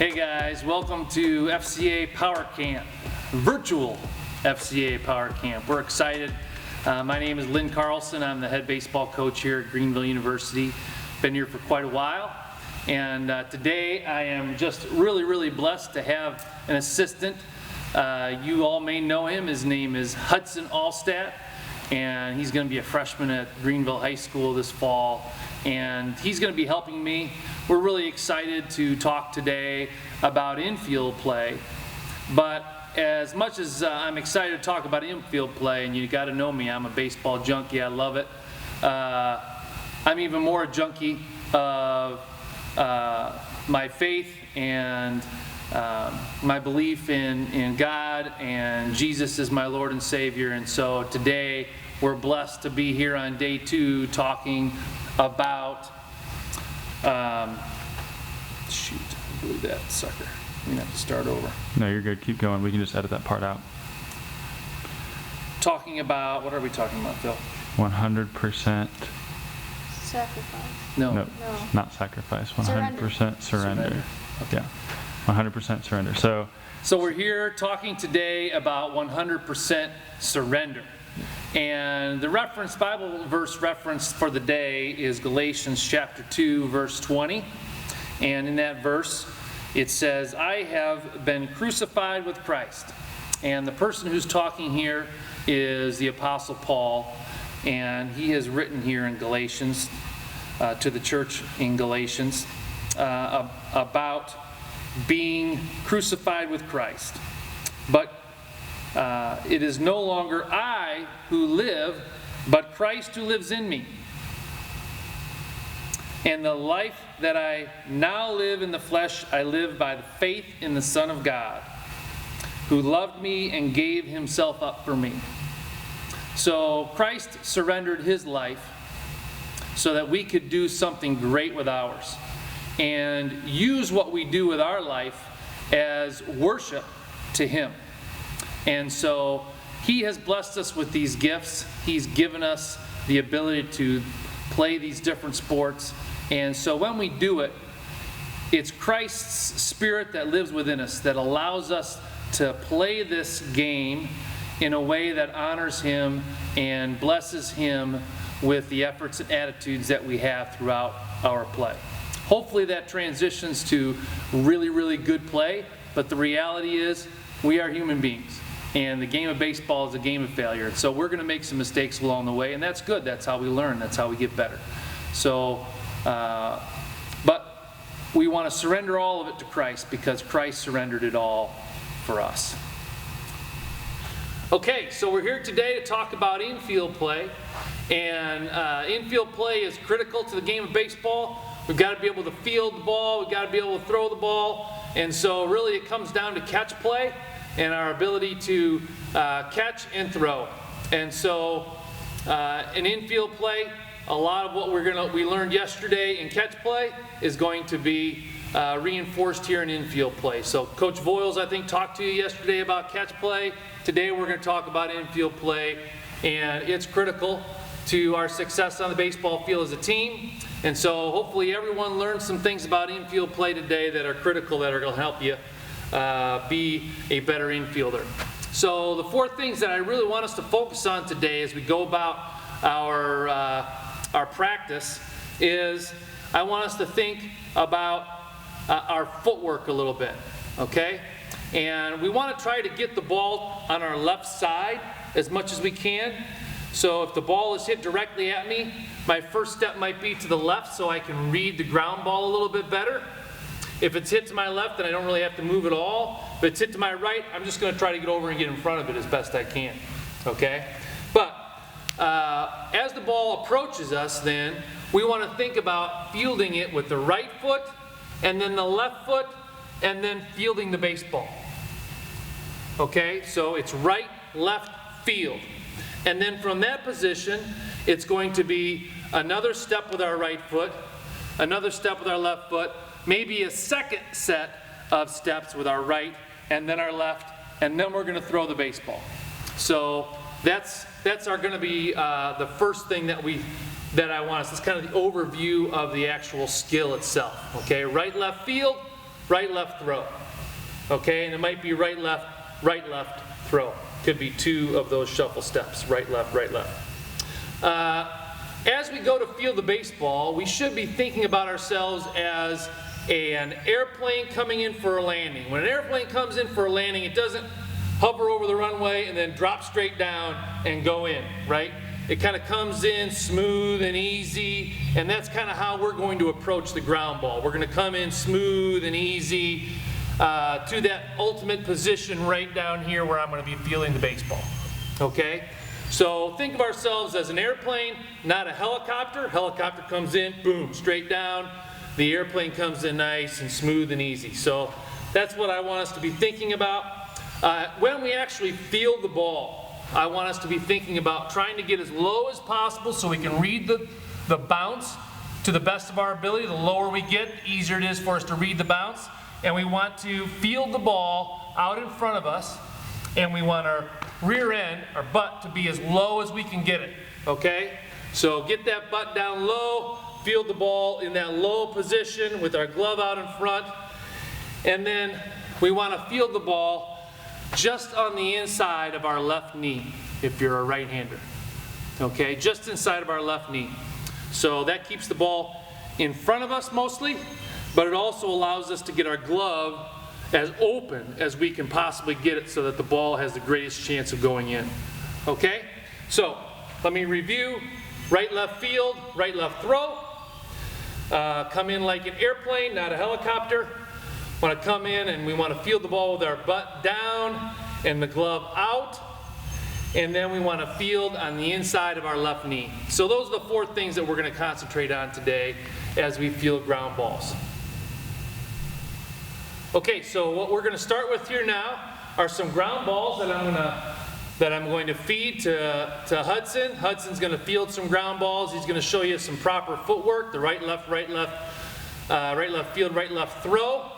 Hey guys, welcome to FCA Power Camp, virtual FCA Power Camp. We're excited. My name is Coach Carlson. I'm the head baseball coach here at Greenville University. Been here for quite a while. And today I am just really blessed to have an assistant. You all may know him. His name is Hudson Allstat, and he's going to be a freshman at Greenville High School this fall. And he's going to be helping me. We're really excited to talk today about infield play. But as much as I'm excited to talk about infield play, and you got to know me, I'm a baseball junkie. I love it. I'm even more a junkie of my faith and my belief in God and Jesus as my Lord and Savior. And so today we're blessed to be here on day 2 talking about shoot, I blew that sucker. I'm gonna have to start over. No, you're good. Keep going. We can just edit that part out. Talking about, what are we talking about, Phil? 100% Sacrifice. No. Not sacrifice. 100% surrender. Okay. Yeah, 100% surrender. So we're here talking today about 100% surrender. And the Bible verse reference for the day is Galatians chapter 2, verse 20. And in that verse, it says, I have been crucified with Christ. And the person who's talking here is the Apostle Paul. And he has written here in Galatians, to the church in Galatians, about being crucified with Christ. But it is no longer I who live, but Christ who lives in me. And the life that I now live in the flesh, I live by the faith in the Son of God, who loved me and gave himself up for me. So Christ surrendered his life so that we could do something great with ours and use what we do with our life as worship to him. And so he has blessed us with these gifts. He's given us the ability to play these different sports. And so when we do it, it's Christ's Spirit that lives within us that allows us to play this game in a way that honors him and blesses him with the efforts and attitudes that we have throughout our play. Hopefully that transitions to really good play, but the reality is we are human beings. And the game of baseball is a game of failure. So we're going to make some mistakes along the way, and that's good. That's how we learn. That's how we get better. So, but we want to surrender all of it to Christ because Christ surrendered it all for us. Okay, so we're here today to talk about infield play. And infield play is critical to the game of baseball. We've got to be able to field the ball. We've got to be able to throw the ball. And so really it comes down to catch play and our ability to catch and throw. And so in infield play, a lot of what we learned yesterday in catch play is going to be reinforced here in infield play. So Coach Voiles, I think, talked to you yesterday about catch play. Today we're going to talk about infield play, and it's critical to our success on the baseball field as a team. And so hopefully everyone learned some things about infield play today that are critical, that are going to help you be a better infielder. So the 4 things that I really want us to focus on today as we go about our practice is I want us to think about our footwork a little bit, okay? And we want to try to get the ball on our left side as much as we can. So if the ball is hit directly at me, my first step might be to the left so I can read the ground ball a little bit better. If it's hit to my left, then I don't really have to move at all. If it's hit to my right, I'm just going to try to get over and get in front of it as best I can, okay? But as the ball approaches us then, we want to think about fielding it with the right foot and then the left foot and then fielding the baseball. Okay, so it's right, left, field. And then from that position, it's going to be another step with our right foot, another step with our left foot, maybe a second set of steps with our right and then our left, and then we're going to throw the baseball. So that's going to be the first thing that I want us. It's kind of the overview of the actual skill itself. Okay, right, left field, right, left throw. Okay, and it might be right, left throw. Could be 2 of those shuffle steps, right, left, right, left. As we go to field the baseball, we should be thinking about ourselves as an airplane coming in for a landing. When an airplane comes in for a landing, it doesn't hover over the runway and then drop straight down and go in, right? It kind of comes in smooth and easy, and that's kind of how we're going to approach the ground ball. We're going to come in smooth and easy to that ultimate position right down here where I'm going to be fielding the baseball. Okay? So think of ourselves as an airplane, not a helicopter. Helicopter comes in, boom, straight down. The airplane comes in nice and smooth and easy. So that's what I want us to be thinking about. When we actually field the ball, I want us to be thinking about trying to get as low as possible so we can read the bounce to the best of our ability. The lower we get, the easier it is for us to read the bounce. And we want to field the ball out in front of us, and we want our rear end, our butt, to be as low as we can get it, okay? So get that butt down low, field the ball in that low position with our glove out in front, and then we want to field the ball just on the inside of our left knee, if you're a right-hander, okay? Just inside of our left knee. So that keeps the ball in front of us mostly, but it also allows us to get our glove as open as we can possibly get it so that the ball has the greatest chance of going in. Okay? So, let me review. Right, left field, right, left throw. Come in like an airplane, not a helicopter. Want to come in and we want to field the ball with our butt down and the glove out. And then we want to field on the inside of our left knee. So those are the 4 things that we're going to concentrate on today as we field ground balls. Okay, so what we're going to start with here now are some ground balls that I'm going to feed to Hudson. Hudson's going to field some ground balls. He's going to show you some proper footwork, the right, left field, right, left throw.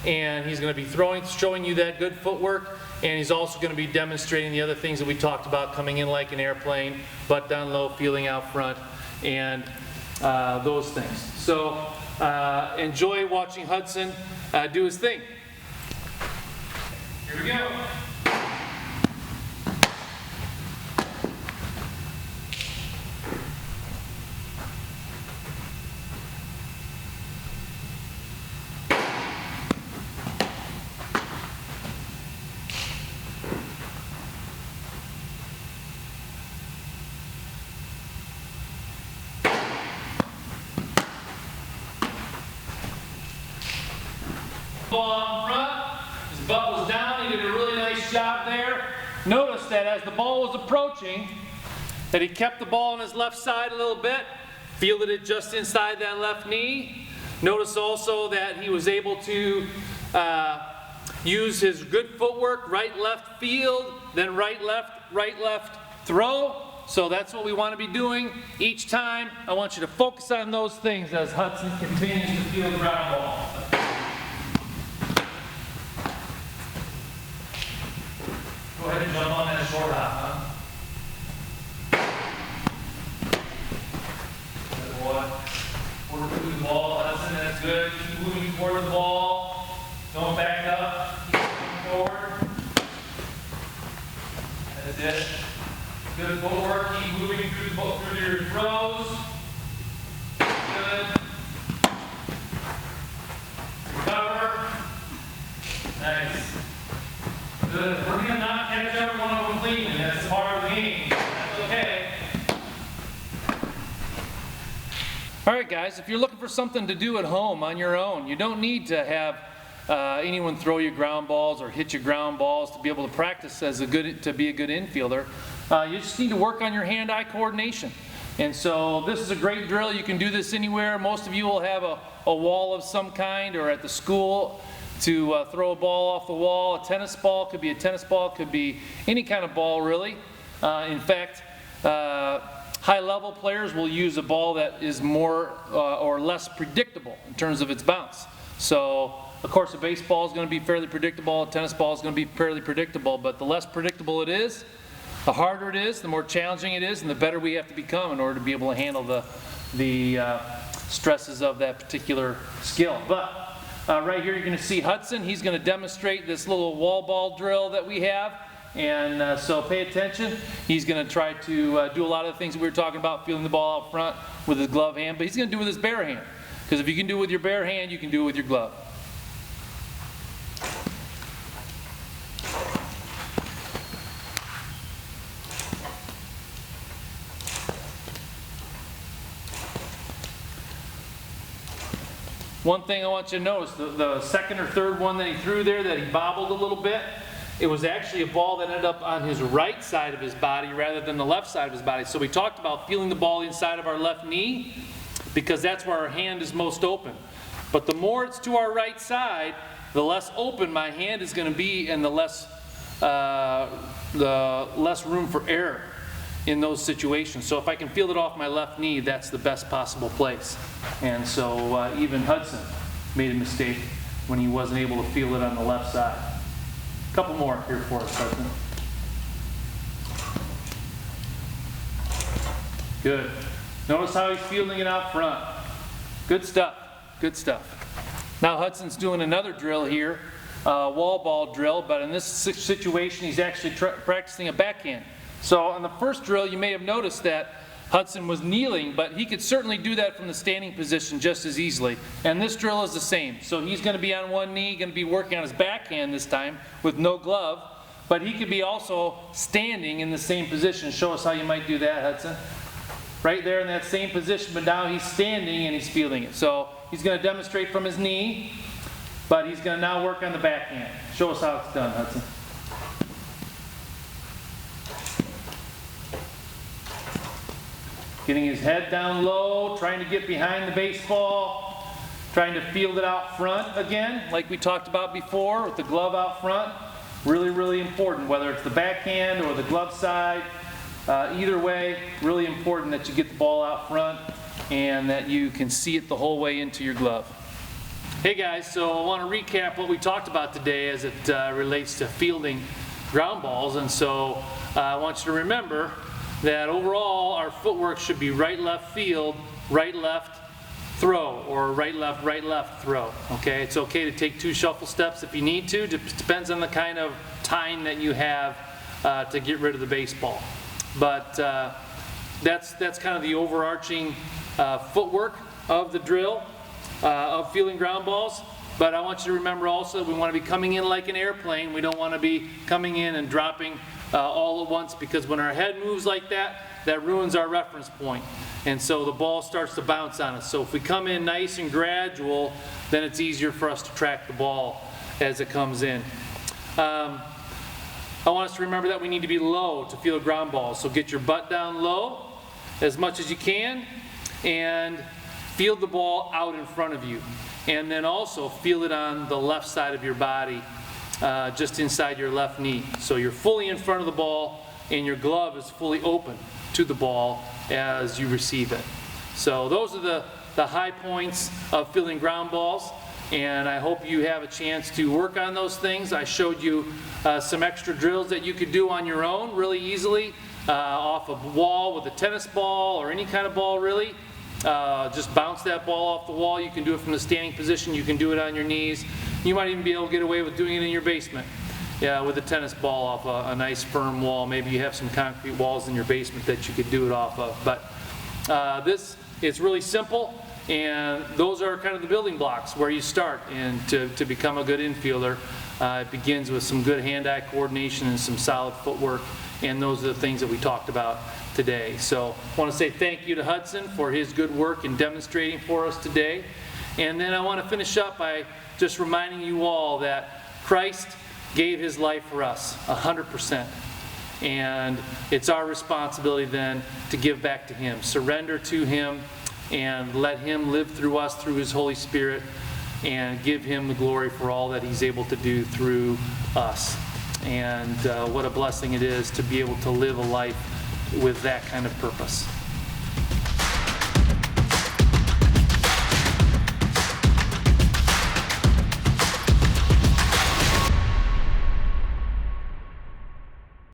And he's going to be showing you that good footwork. And he's also going to be demonstrating the other things that we talked about, coming in like an airplane, butt down low, fielding out front, and those things. So enjoy watching Hudson do his thing. Here we go. Ball in front, his butt was down, he did a really nice job there. Notice that as the ball was approaching, that he kept the ball on his left side a little bit, fielded it just inside that left knee. Notice also that he was able to use his good footwork, right, left field, then right, left throw. So that's what we want to be doing each time. I want you to focus on those things as Hudson continues to field ground ball. Go ahead and jump on that short hop, Good boy. Work through the ball, Hudson, that's good. Keep moving toward the ball. Don't back up. Keep moving forward. That's it. Good footwork. Keep moving through your throws. Good. Recover. Nice. Good. We're going to not catch every one of them clean, and that's part of the game. That's okay. All right, guys, if you're looking for something to do at home on your own, you don't need to have anyone throw you ground balls or hit you ground balls to be able to practice to be a good infielder. You just need to work on your hand-eye coordination. And so this is a great drill. You can do this anywhere. Most of you will have a wall of some kind, or at the school to throw a ball off the wall. A tennis ball could be a tennis ball, could be any kind of ball really. In fact, high-level players will use a ball that is more or less predictable in terms of its bounce. So, of course, a baseball is going to be fairly predictable, a tennis ball is going to be fairly predictable, but the less predictable it is, the harder it is, the more challenging it is, and the better we have to become in order to be able to handle the stresses of that particular skill. But Right here you're going to see Hudson. He's going to demonstrate this little wall ball drill that we have. And so pay attention. He's going to try to do a lot of the things that we were talking about, feeling the ball out front with his glove hand. But he's going to do it with his bare hand. Because if you can do it with your bare hand, you can do it with your glove. One thing I want you to notice, the second or third one that he threw there that he bobbled a little bit, it was actually a ball that ended up on his right side of his body rather than the left side of his body. So we talked about feeling the ball inside of our left knee because that's where our hand is most open. But the more it's to our right side, the less open my hand is going to be and the less room for error in those situations. So if I can feel it off my left knee, that's the best possible place. And so even Hudson made a mistake when he wasn't able to feel it on the left side. A couple more here for us, Hudson. Good. Notice how he's fielding it out front. Good stuff. Good stuff. Now Hudson's doing another drill here, wall ball drill, but in this situation he's actually practicing a backhand. So on the first drill you may have noticed that Hudson was kneeling, but he could certainly do that from the standing position just as easily. And this drill is the same. So he's going to be on one knee, going to be working on his backhand this time with no glove, but he could be also standing in the same position. Show us how you might do that, Hudson. Right there in that same position, but now he's standing and he's fielding it. So he's going to demonstrate from his knee, but he's going to now work on the backhand. Show us how it's done, Hudson. Getting his head down low, trying to get behind the baseball, trying to field it out front again, like we talked about before, with the glove out front. Really, really important, whether it's the backhand or the glove side. Either way, really important that you get the ball out front and that you can see it the whole way into your glove. Hey guys, so I want to recap what we talked about today as it relates to fielding ground balls. And so I want you to remember that overall our footwork should be right left field, right left throw, or right left throw. Okay, it's okay to take 2 shuffle steps if you need to. It depends on the kind of time that you have to get rid of the baseball. But that's kind of the overarching footwork of the drill of fielding ground balls. But I want you to remember also that we want to be coming in like an airplane. We don't want to be coming in and dropping all at once, because when our head moves like that, that ruins our reference point. And so the ball starts to bounce on us. So if we come in nice and gradual, then it's easier for us to track the ball as it comes in. I want us to remember that we need to be low to field ground balls. So get your butt down low as much as you can and field the ball out in front of you. And then also field it on the left side of your body, just inside your left knee. So you're fully in front of the ball and your glove is fully open to the ball as you receive it. So those are the high points of fielding ground balls, and I hope you have a chance to work on those things. I showed you some extra drills that you could do on your own really easily off a wall with a tennis ball or any kind of ball really. Just bounce that ball off the wall. You can do it from the standing position. You can do it on your knees. You might even be able to get away with doing it in your basement. Yeah, with a tennis ball off a nice firm wall. Maybe you have some concrete walls in your basement that you could do it off of. But this is really simple, and those are kind of the building blocks where you start. And to become a good infielder, it begins with some good hand-eye coordination and some solid footwork. And those are the things that we talked about today. So I want to say thank you to Hudson for his good work in demonstrating for us today. And then I want to finish up by just reminding you all that Christ gave his life for us 100%. And it's our responsibility then to give back to him, surrender to him, and let him live through us through his Holy Spirit, and give him the glory for all that he's able to do through us. And what a blessing it is to be able to live a life with that kind of purpose.